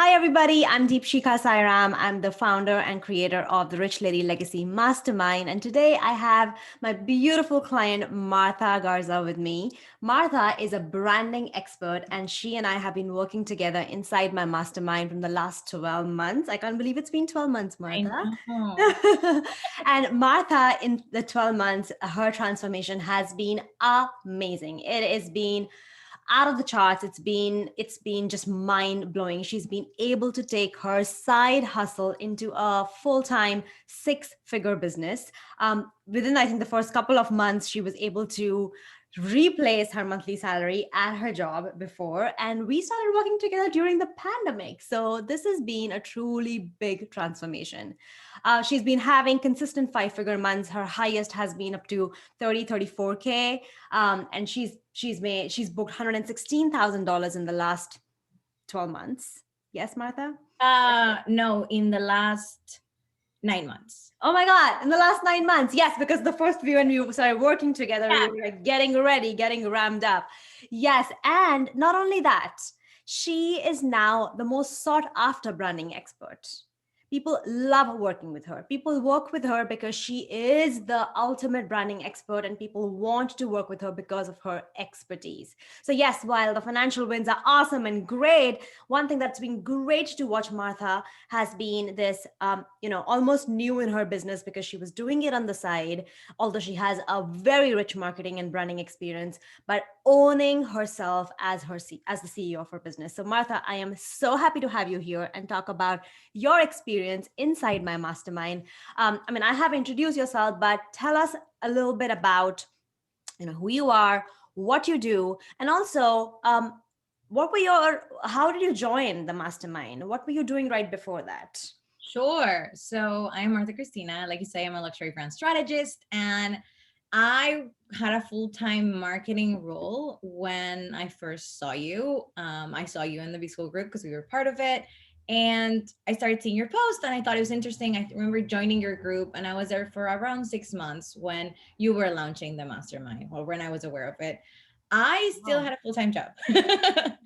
Hi, everybody. I'm Deepshika Sairam. I'm the founder and creator of the Rich Lady Legacy Mastermind. And today I have my beautiful client, Martha Garza, with me. Martha is a branding expert, and she and I have been working together inside my mastermind from the last 12 months. I can't believe it's been 12 months, I Martha. know. And Martha, in the 12 months, her transformation has been amazing. It has been out of the charts. It's been just mind blowing. She's been able to take her side hustle into a full-time six-figure business. Within, I think, the first couple of months, she was able to replace her monthly salary at her job before, and we started working together during the pandemic. So this has been a truly big transformation. She's been having consistent five-figure months. Her highest has been up to 34K, and she's booked $116,000 in the last 12 months. Yes, Martha? No, in the last 9 months. Oh my God, in the last 9 months. Yes, because the first few when we started working together, we Yeah. were like getting ready, getting ramped up. Yes, and not only that, she is now the most sought after branding expert. People love working with her. People work with her because she is the ultimate branding expert, and people want to work with her because of her expertise. So, yes, while the financial wins are awesome and great, one thing that's been great to watch Martha has been this, almost new in her business because she was doing it on the side, although she has a very rich marketing and branding experience, but owning herself as as the CEO of her business. So, Martha, I am so happy to have you here and talk about your experience inside my mastermind. I have introduced yourself, but tell us a little bit about who you are, what you do, and also how did you join the mastermind? What were you doing right before that? Sure. So I'm Martha Cristina. Like you say, I'm a luxury brand strategist, and I had a full-time marketing role when I first saw you. I saw you in the B School group because we were part of it. And I started seeing your post and I thought it was interesting. I remember joining your group and I was there for around 6 months when you were launching the mastermind or when I was aware of it. I still Oh, had a full-time job.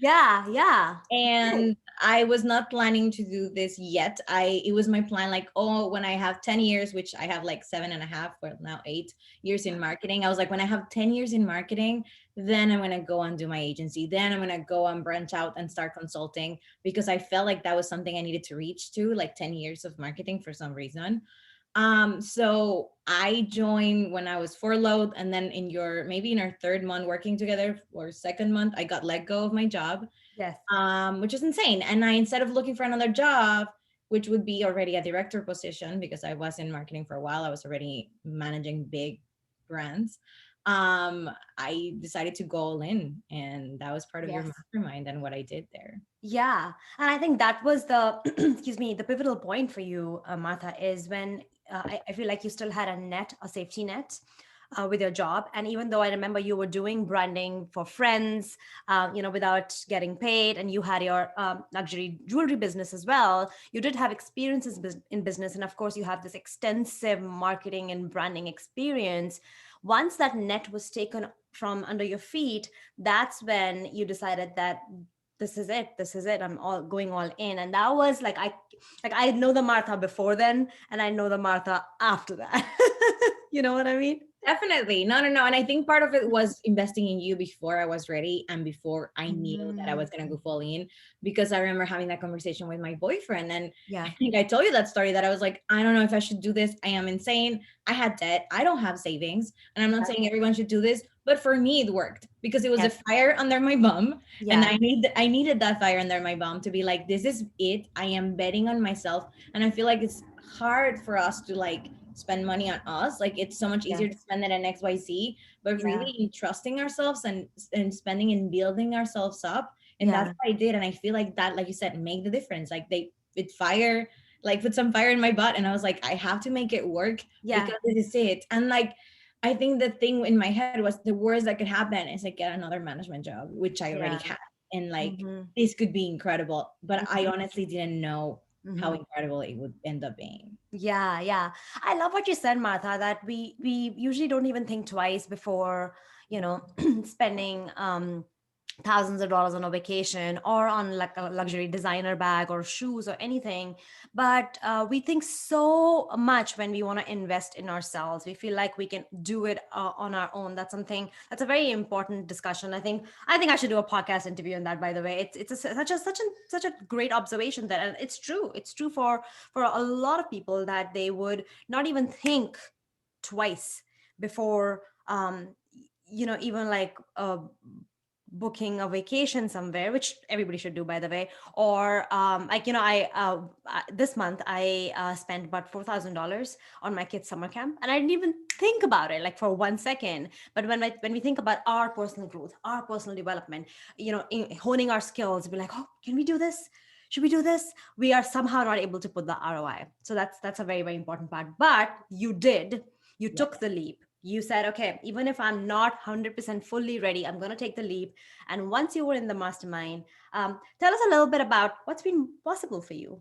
yeah, yeah. Okay. And I was not planning to do this yet. It was my plan, like, oh, when I have 10 years, which I have like 7.5, well, now 8 years in marketing. I was like, when I have 10 years in marketing, then I'm gonna go and do my agency. Then I'm gonna go and branch out and start consulting because I felt like that was something I needed to reach to, like 10 years of marketing for some reason. So I joined when I was furloughed, and then maybe in our third month working together or second month, I got let go of my job, Yes. which is insane. And I, instead of looking for another job, which would be already a director position, because I was in marketing for a while, I was already managing big brands. I decided to go all in, and that was part of your Yes. mastermind and what I did there. Yeah. And I think that was the, excuse me, the pivotal point for you, Martha, is when I feel like you still had a safety net with your job. And even though I remember you were doing branding for friends, without getting paid, and you had your luxury jewelry business as well, you did have experiences in business. And of course, you have this extensive marketing and branding experience. Once that net was taken from under your feet, that's when you decided that this is it, I'm all going all in. And that was like I know the Martha before then, and I know the Martha after that. You know what I mean? Definitely. No, no, no. And I think part of it was investing in you before I was ready and before I knew that I Mm, was going to go full in. Because I remember having that conversation with my boyfriend. And I yeah. think I told you that story, that I was like, I don't know if I should do this. I am insane. I had debt. I don't have savings. And I'm not Yeah. saying everyone should do this, but for me, it worked because it was a Yes. fire under my bum. And Yeah. I needed that fire under my bum to be like, this is it. I am betting on myself. And I feel like it's hard for us to like spend money on us. Like, it's so much easier Yes. to spend it on XYZ, but Yeah. really in trusting ourselves and spending and building ourselves up. And that's Yeah. what I did. And I feel like that, like you said, make the difference. Like, it fire, like put some fire in my butt. And I was like, I have to make it work Yeah. because this is it. And like, I think the thing in my head was the worst that could happen is like get another management job, which I already Yeah. had. And like, Mm-hmm. this could be incredible. But I Mm-hmm. honestly didn't know how Mm-hmm. incredible it would end up being. Yeah, yeah. I love what you said, Martha, that we usually don't even think twice before, spending thousands of dollars on a vacation or on like a luxury designer bag or shoes or anything. But we think so much when we want to invest in ourselves. We feel like we can do it on our own. That's something that's a very important discussion. I think I should do a podcast interview on that, by the way. Such a great observation that, and it's true for a lot of people, that they would not even think twice before even like booking a vacation somewhere, which everybody should do, by the way. Or this month I spent about $4,000 on my kids summer camp, and I didn't even think about it like for 1 second. But when we think about our personal growth, our personal development, honing our skills, be like, oh, can we do this? Should we do this? We are somehow not able to put the ROI. So that's a very, very important part. But you Yeah. took the leap. You said, okay, even if I'm not 100% fully ready, I'm going to take the leap. And once you were in the mastermind, tell us a little bit about what's been possible for you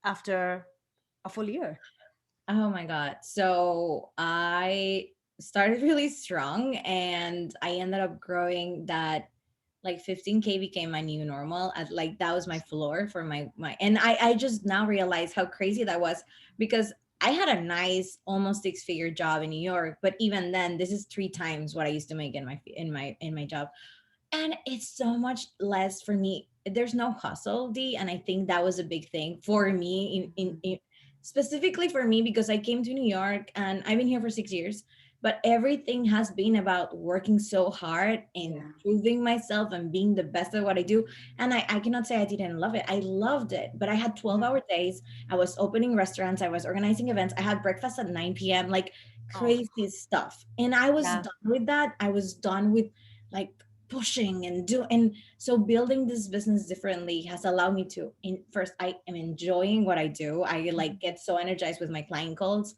after a full year. Oh my God. So I started really strong and I ended up growing that like 15K became my new normal. Like that was my floor for my and I just now realize how crazy that was, because I had a nice almost six-figure job in New York, but even then this is three times what I used to make in my job. And it's so much less for me. There's no hustle, D, and I think that was a big thing for me in specifically for me, because I came to New York and I've been here for 6 years, but everything has been about working so hard and Yeah. proving myself and being the best at what I do. And I cannot say I didn't love it. I loved it, but I had 12-hour days. I was opening restaurants, I was organizing events, I had breakfast at 9 p.m., like Oh, crazy stuff. And I was yeah. done with that. I was done with like pushing and do, and so building this business differently has allowed me to first, I am enjoying what I do. I like get so energized with my client calls,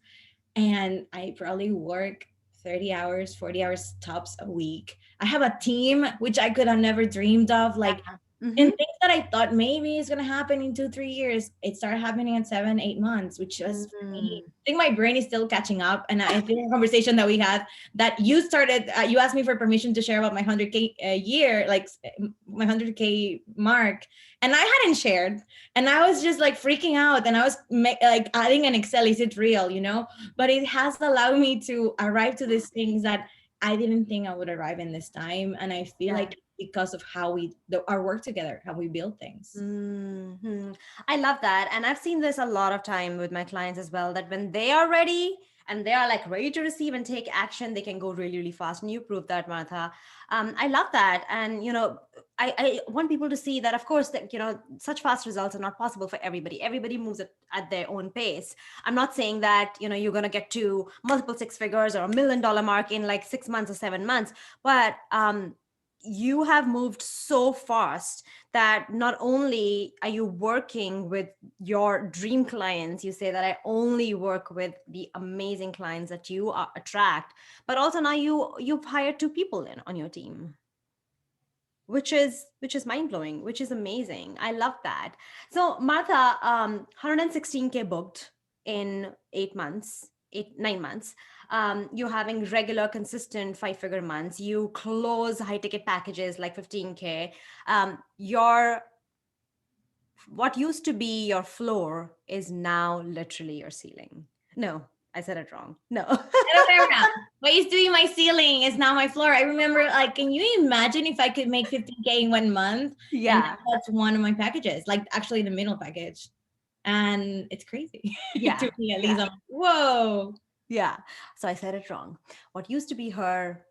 and I probably work 30 hours 40 hours tops a week. I have a team which I could have never dreamed of, like, Yeah. and Hmm. things that I thought maybe is gonna happen in 2-3 years, it started happening in 7-8 months, which was for me. Mm. I think my brain is still catching up, and I think a conversation that we had, that you started, you asked me for permission to share about my 100K a year, like my 100K mark, and I hadn't shared, and I was just like freaking out, and I was like adding an Excel, is it real, But it has allowed me to arrive to these things that I didn't think I would arrive in this time, and I feel Yeah. like because of how our work together, how we build things. Hmm. I love that. And I've seen this a lot of time with my clients as well, that when they are ready and they are like ready to receive and take action, they can go really, really fast. And you proved that, Martha. I love that. And, I want people to see that, of course, that, such fast results are not possible for everybody. Everybody moves at their own pace. I'm not saying that, you're going to get to multiple six figures or $1 million mark in like 6 months or 7 months, but, you have moved so fast that not only are you working with your dream clients, you say that I only work with the amazing clients that you attract, but also now you've hired two people in on your team, which is mind-blowing, which is amazing. I love that. So Martha, 116K booked in 8 months, 8 9 months. You're having regular consistent five-figure months. You close high ticket packages like 15K. Your what used to be your floor is now literally your ceiling. No, I said it wrong. No. The other way around. What used to be my ceiling is now my floor. I remember, like, can you imagine if I could make 15K in 1 month? And Yeah. that's one of my packages, like actually the middle package. And it's crazy Yeah. to me, at Yeah. least. I'm like, whoa. Yeah. So I said it wrong. What used to be her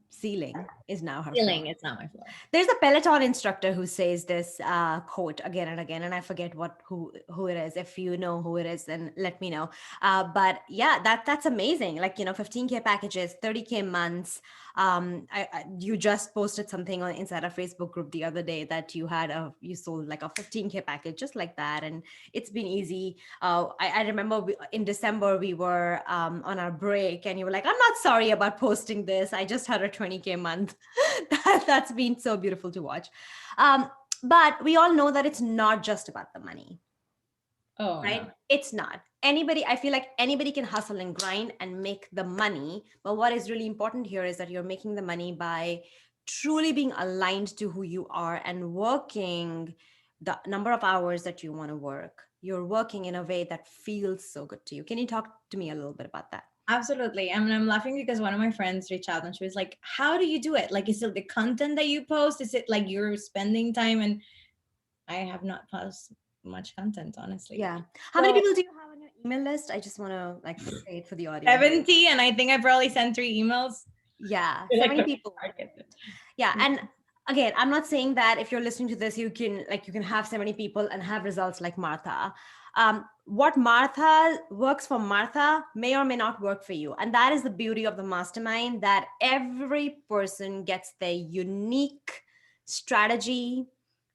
ceiling is now her floor. Ceiling, it's not my floor. There's a Peloton instructor who says this quote again and again, and I forget who it is. If you know who it is, then let me know. But yeah, that's amazing. Like 15K packages, 30K months. You just posted something on inside a Facebook group the other day that you sold like a 15K package just like that, and it's been easy. I remember in December we were on our break, and you were like, "I'm not sorry about posting this. I just had a 20K month." That's been so beautiful to watch. Um, but we all know that it's not just about the money, Oh, no. right? It's not. I feel like anybody can hustle and grind and make the money. But what is really important here is that you're making the money by truly being aligned to who you are and working the number of hours that you want to work, you're working in a way that feels so good to you. Can you talk to me a little bit about that? Absolutely. I mean, I'm laughing because one of my friends reached out and she was like, how do you do it? Like, is it the content that you post? Is it like you're spending time? And I have not posted much content, honestly. Yeah. How many So people do you have on your email list? I just want to like say it for the audience. 70, and I think I probably sent 3 emails. Yeah, Like 70 the people. target. Yeah, and again, I'm not saying that if you're listening to this, you can have 70 people and have results like Martha. What Martha works for Martha may or may not work for you, and that is the beauty of the mastermind. That every person gets their unique strategy,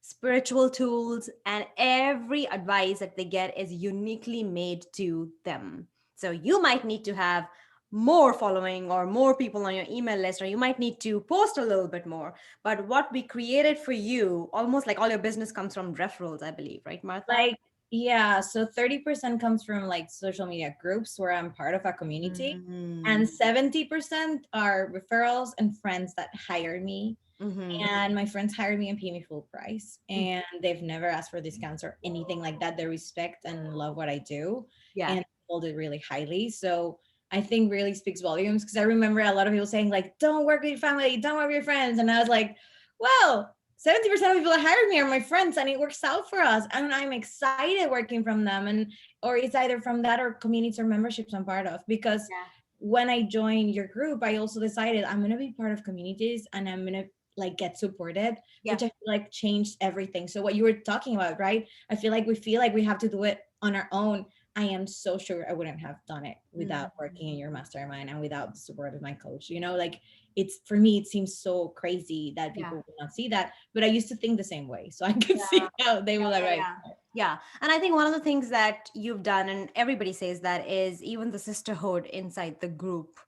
spiritual tools, and every advice that they get is uniquely made to them. So you might need to have more following or more people on your email list, or you might need to post a little bit more. But what we created for you, almost like all your business comes from referrals, I believe, right, Martha? Like, yeah, so 30% comes from like social media groups where I'm part of a community, Mm-hmm. and 70% are referrals and friends that hire me. Mm-hmm. And my friends hire me and pay me full price, and they've never asked for discounts or anything like that. They respect and love what I do, Yeah. and hold it really highly. So I think really speaks volumes, because I remember a lot of people saying like, don't work with your family, don't work with your friends. And I was like, well, 70% of people that hire me are my friends, and it works out for us. And I'm excited working from them. And or it's either from that or communities or memberships I'm part of. Because Yeah. when I joined your group, I also decided I'm gonna be part of communities, and I'm gonna like get supported, Yeah. which I feel like changed everything. So what you were talking about, right? I feel like we have to do it on our own. I am so sure I wouldn't have done it without working in your Mhm. mastermind and without the support of my coach. Like, it's for me, it seems so crazy that Yeah. people will not see that, but I used to think the same way. So I could Yeah. see how they will Yeah, arrive. yeah. Yeah. And I think one of the things that you've done, and everybody says that, is even the sisterhood inside the group.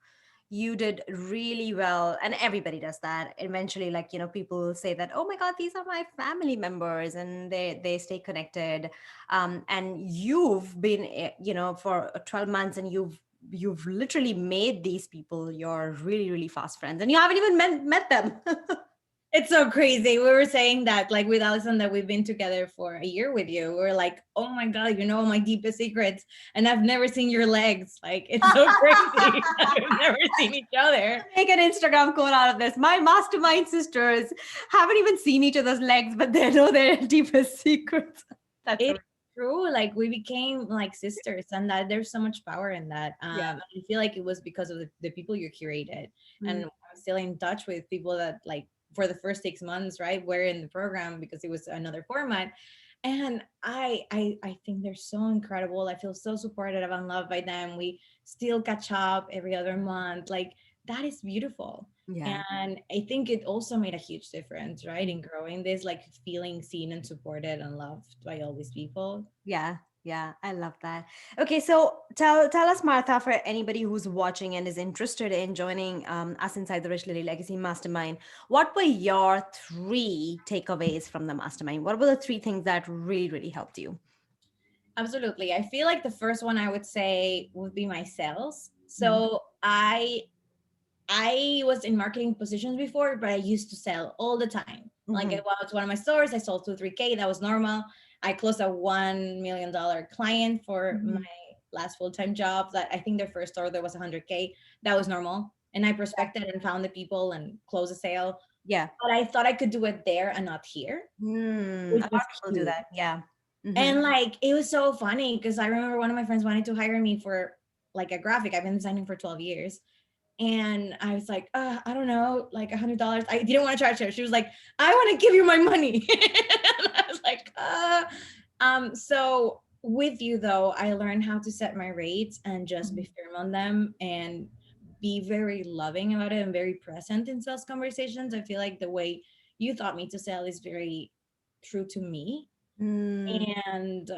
You did really well. And everybody does that. Eventually, like, people will say that, oh my God, these are my family members, and they stay connected. And you've been, for 12 months, and you've literally made these people your really, really fast friends, and you haven't even met them. It's so crazy. We were saying that, like with Allison, that we've been together for a year with you. We're like, oh my God, you know my deepest secrets. And I've never seen your legs. Like, it's so crazy that we've never seen each other. Make an Instagram quote out of this. My mastermind sisters haven't even seen each other's legs, but they know their deepest secrets. That's It's amazing. true. Like, we became like sisters, and that there's so much power in that. Yeah. I feel like it was because of the people you curated. And Mm. I'm still in touch with people that, like, for the first 6 months, right, were in the program because it was another format. And I think they're so incredible. I feel so supported and loved by them. We still catch up every other month. Like, that is beautiful. Yeah. And I think it also made a huge difference, right, in growing this, like feeling seen and supported and loved by all these people. Yeah. Yeah. I love that. Okay. So tell us, Martha, for anybody who's watching and is interested in joining us inside the Rich Lily Legacy Mastermind, what were your three takeaways from the mastermind? What were the three things that really, really helped you? Absolutely. I feel like the first one I would say would be my sales. Mhm. So I was in marketing positions before, but I used to sell all the time. Like, I Mhm. was one of my stores, I sold 2, 3K. That was normal. I closed a $1 million client for my Mhm. last full-time job. That I think their first order was 100K. That was normal. And I prospected and found the people and closed a sale. Yeah. But I thought I could do it there and not here, Hmm. A which lot was of people do huge. that. Yeah. Hmm. And like, it was so funny because I remember one of my friends wanted to hire me for like a graphic. I've been designing for 12 years. And I was like, I don't know, like $100. I didn't want to charge her. She was like, I want to give you my money. And I was like, so with you though, I learned how to set my rates and just be firm on them and be very loving about it and very present in sales conversations. I feel like the way you taught me to sell is very true to me. Mm, And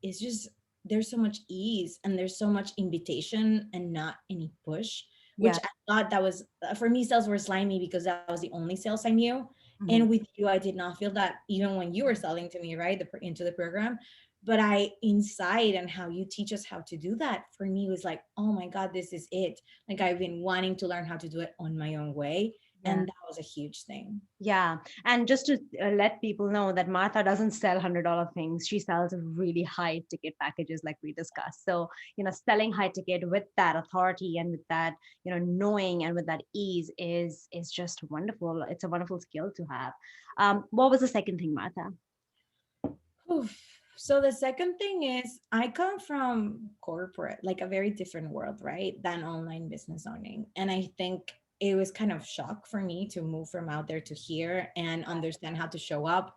it's just, there's so much ease and there's so much invitation and not any push, which yeah. I thought that was, for me, sales were slimy because that was the only sales I knew. Mhm. And with you, I did not feel that even when you were selling to me, right, into the program. But I inside, and how you teach us how to do that, for me was like, oh my God, this is it. Like, I've been wanting to learn how to do it on my own way. Yeah. And that was a huge thing. Yeah. And just to let people know that Martha doesn't sell $100 things. She sells really high ticket packages like we discussed. So, selling high ticket with that authority and with that, knowing and with that ease is just wonderful. It's a wonderful skill to have. What was the second thing, Martha? Oof. So the second thing is I come from corporate, like a very different world, right? Than online business owning. And I think it was kind of shock for me to move from out there to here and understand how to show up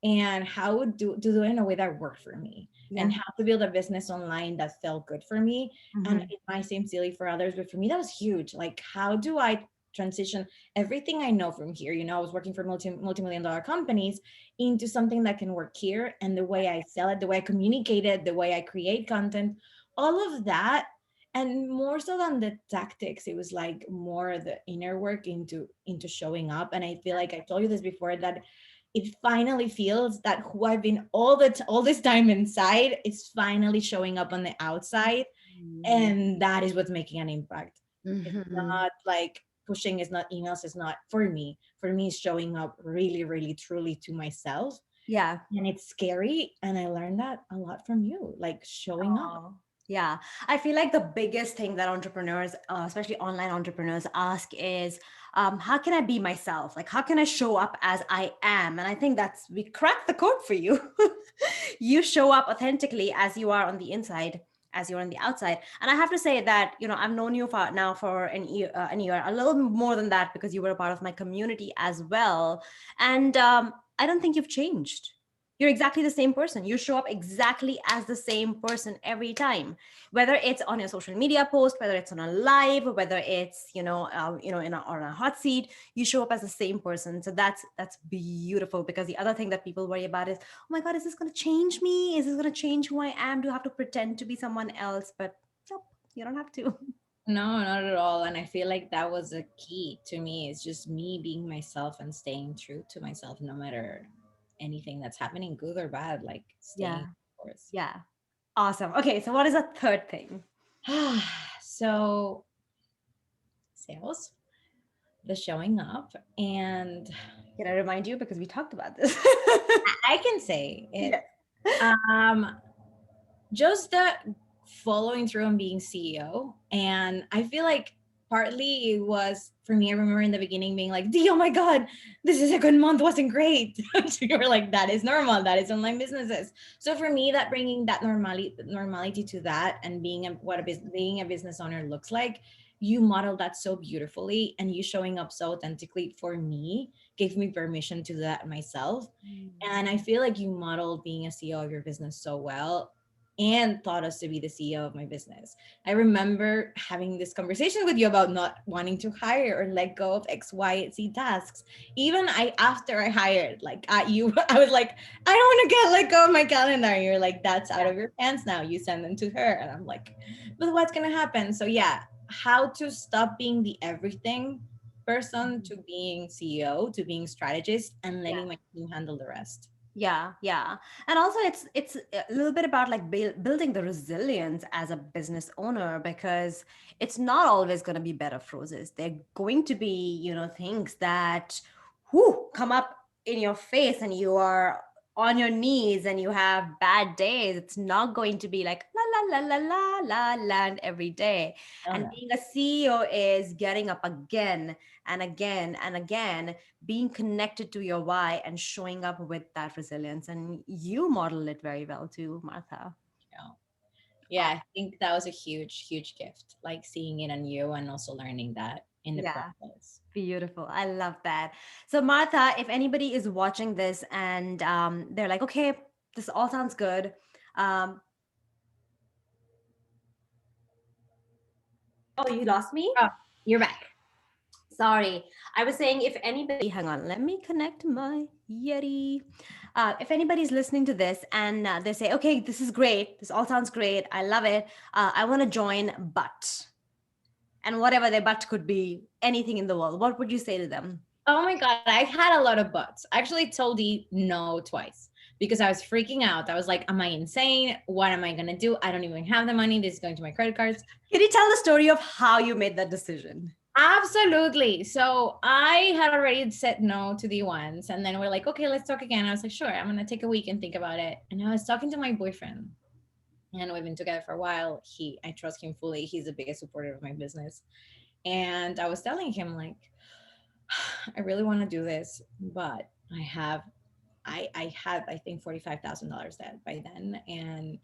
and how to do it in a way that worked for me Yeah. and how to build a business online that felt good for me. And Hmm. it might seem silly for others, but for me that was huge. Like, how do I transition everything I know from here? I was working for multi-million dollar companies into something that can work here, and the way I sell it, the way I communicate it, the way I create content, all of that. And more so than the tactics, it was like more the inner work into showing up. And I feel like I told you this before, that it finally feels that who I've been all this time inside is finally showing up on the outside, and that is what's making an impact. It's Hmm. not like pushing, is not emails, is not for me. For me, it's showing up really, really, truly to myself. Yeah. And it's scary. And I learned that a lot from you, like showing up. Oh, yeah. I feel like the biggest thing that entrepreneurs, especially online entrepreneurs, ask is, how can I be myself? Like, how can I show up as I am? And I think we cracked the code for you. You show up authentically as you are on the inside, as you're on the outside. And I have to say that, I've known you for now for an year, a little more than that, because you were a part of my community as well. And I don't think you've changed. You're exactly the same person. You show up exactly as the same person every time, whether it's on your social media post, whether it's on a live, whether it's on a hot seat. You show up as the same person. So that's beautiful, because the other thing that people worry about is, oh my god, is this going to change me? Is this going to change who I am? Do I have to pretend to be someone else? But nope, you don't have to. No, not at all. And I feel like that was a key to me. It's just me being myself and staying true to myself, no matter anything that's happening, good or bad, like staying Yeah, course. yeah, awesome. Okay, so what is a third thing? So sales, the showing up, and Can I remind you, because we talked about this? I can say it. Yes. Um, just the following through on being CEO. And I feel like partly it was for me. I remember in the beginning being like, "D, oh my God, this is a good month, wasn't great." So you were like, that is normal. That is online businesses. So for me, that bringing that normality to that, and being being a business owner looks like, you modeled that so beautifully, and you showing up so authentically for me gave me permission to do that myself. And I feel like you modeled being a CEO of your business so well, and taught us to be the CEO of my business. I remember having this conversation with you about not wanting to hire or let go of X, Y, Z tasks. Even after I hired, like you, I was like, I don't want to get let go of my calendar. And you're like, that's out of your hands now. You send them to her. And I'm like, but what's gonna happen? So yeah, how to stop being the everything person to being CEO, to being strategist, and Yeah. letting my team handle the rest. Yeah, yeah. And also it's a little bit about like building the resilience as a business owner, because it's not always going to be bed of roses. They're going to be, things that come up in your face, and you are on your knees and you have bad days. It's not going to be like la la la la la la land every day. Oh And no. being a CEO is getting up again and again and again, being connected to your why and showing up with that resilience. And you model it very well too, Martha. Yeah. Yeah, I think that was a huge, huge gift, like seeing it on you and also learning that in the Yeah, process. beautiful. I love that. So, Martha, if anybody is watching this and they're like, okay, this all sounds good. Um, oh, you lost me? Oh, you're back. Sorry. I was saying, if anybody, hang on, let me connect my Yeti. If anybody's listening to this and they say, okay, this is great. This all sounds great. I love it. I want to join, but, and whatever their but could be, anything in the world, what would you say to them? Oh my God, I had a lot of buts. I actually told you no twice because I was freaking out. I was like, am I insane? What am I going to do? I don't even have the money. This is going to my credit cards. Can you tell the story of how you made that decision? Absolutely. So I had already said no to the ones, and then we're like, okay, let's talk again. I was like, sure, I'm gonna take a week and think about it. And I was talking to my boyfriend, and we've been together for a while. I trust him fully. He's the biggest supporter of my business. And I was telling him like, I really want to do this, but I had I think $45,000 debt by then, and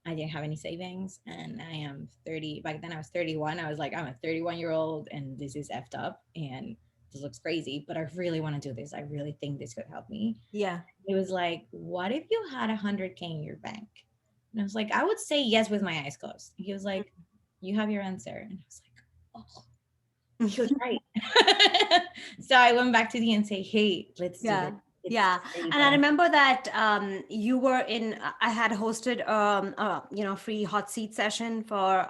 I didn't have any savings. And I am 30. Back then I was 31. I was like, I'm a 31-year-old, and this is effed up, and this looks crazy, but I really want to do this. I really think this could help me. Yeah. He was like, what if you had 100K in your bank? And I was like, I would say yes with my eyes closed. He was like, you have your answer. And I was like, oh, he was right. So I went back to the and say, hey, let's do this. Yeah. It's Yeah. crazy, And but I I'm remember that you were in, I had hosted, free hot seat session for,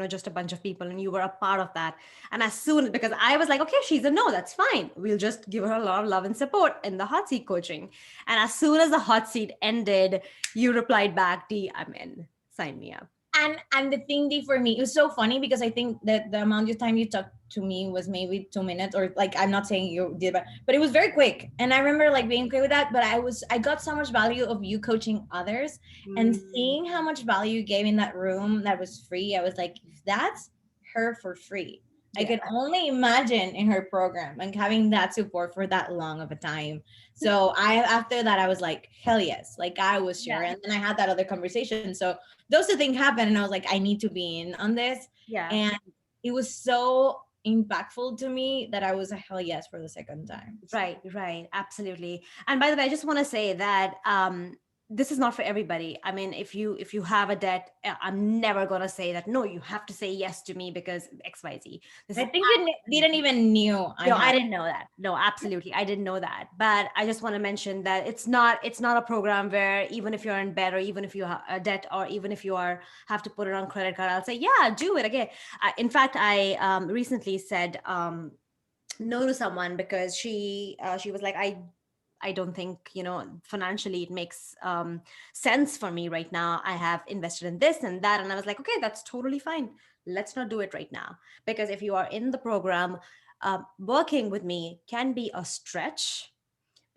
just a bunch of people, and you were a part of that. And as soon, because I was like, okay, she's a no, that's fine. We'll just give her a lot of love and support in the hot seat coaching. And as soon as the hot seat ended, you replied back, D, I'm in. Sign me up. and the thing Dee, for me, it was so funny because I think that the amount of time you talked to me was maybe 2 minutes, or like, I'm not saying you did, but it was very quick. And I remember like being okay with that. But I got so much value of you coaching others, and Mm, seeing how much value you gave in that room that was free. I was like, if that's her for free, I yeah. could only imagine in her program and having that support for that long of a time. So I after that I was like, hell yes, like I was sure. Yeah. And then I had that other conversation. So those two things happened, and I was like, I need to be in on this. Yeah. And it was so impactful to me that I was a hell yes for the second time. So Right, right, absolutely. And by the way, I just want to say that this is not for everybody. I mean, if you have a debt, I'm never gonna say that no, you have to say yes to me because XYZ. This I is think you didn't even knew I no, I had. didn't know that. No, absolutely, I didn't know that. But I just want to mention that it's not a program where even if you're in debt, or even if you have a debt, or even if you are have to put it on credit card, I'll say yeah, do it again. In fact, I recently said no to someone because she was like, I don't think, financially it makes sense for me right now. I have invested in this and that. And I was like, okay, that's totally fine. Let's not do it right now. Because if you are in the program, working with me can be a stretch,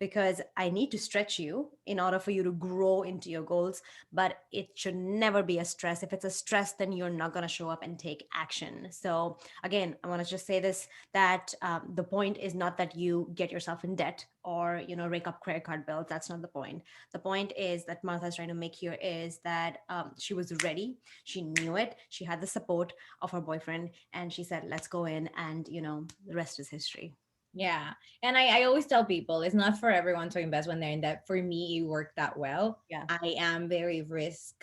because I need to stretch you in order for you to grow into your goals. But it should never be a stress. If it's a stress, then you're not going to show up and take action. So, again, I want to just say this, that the point is not that you get yourself in debt or, rake up credit card bills. That's not the point. The point is that Martha's trying to make here is that she was ready. She knew it. She had the support of her boyfriend. And she said, let's go in. And, the rest is history. Yeah. And I always tell people it's not for everyone to invest when they're in debt. For me, it worked that well. Yeah. I am very risk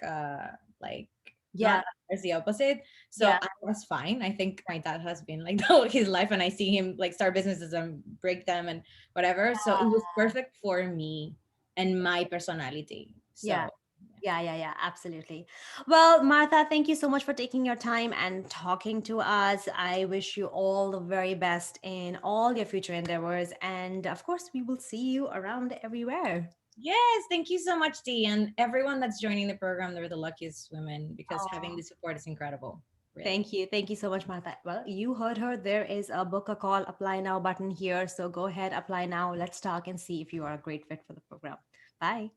like not Yeah. as the opposite. So Yeah. I was fine. I think my dad has been like his life, and I see him like start businesses and break them and whatever. So it was perfect for me and my personality. Yeah. So Yeah, yeah, yeah, absolutely. Well, Martha, thank you so much for taking your time and talking to us. I wish you all the very best in all your future endeavors. And of course, we will see you around everywhere. yes, thank you so much, Dee. And everyone that's joining the program, they're the luckiest women because having Oh, the support is incredible. Really. thank you. Thank you so much, Martha. Well, you heard her. There is a book a call, apply now button here. So go ahead, apply now. Let's talk and see if you are a great fit for the program. Bye.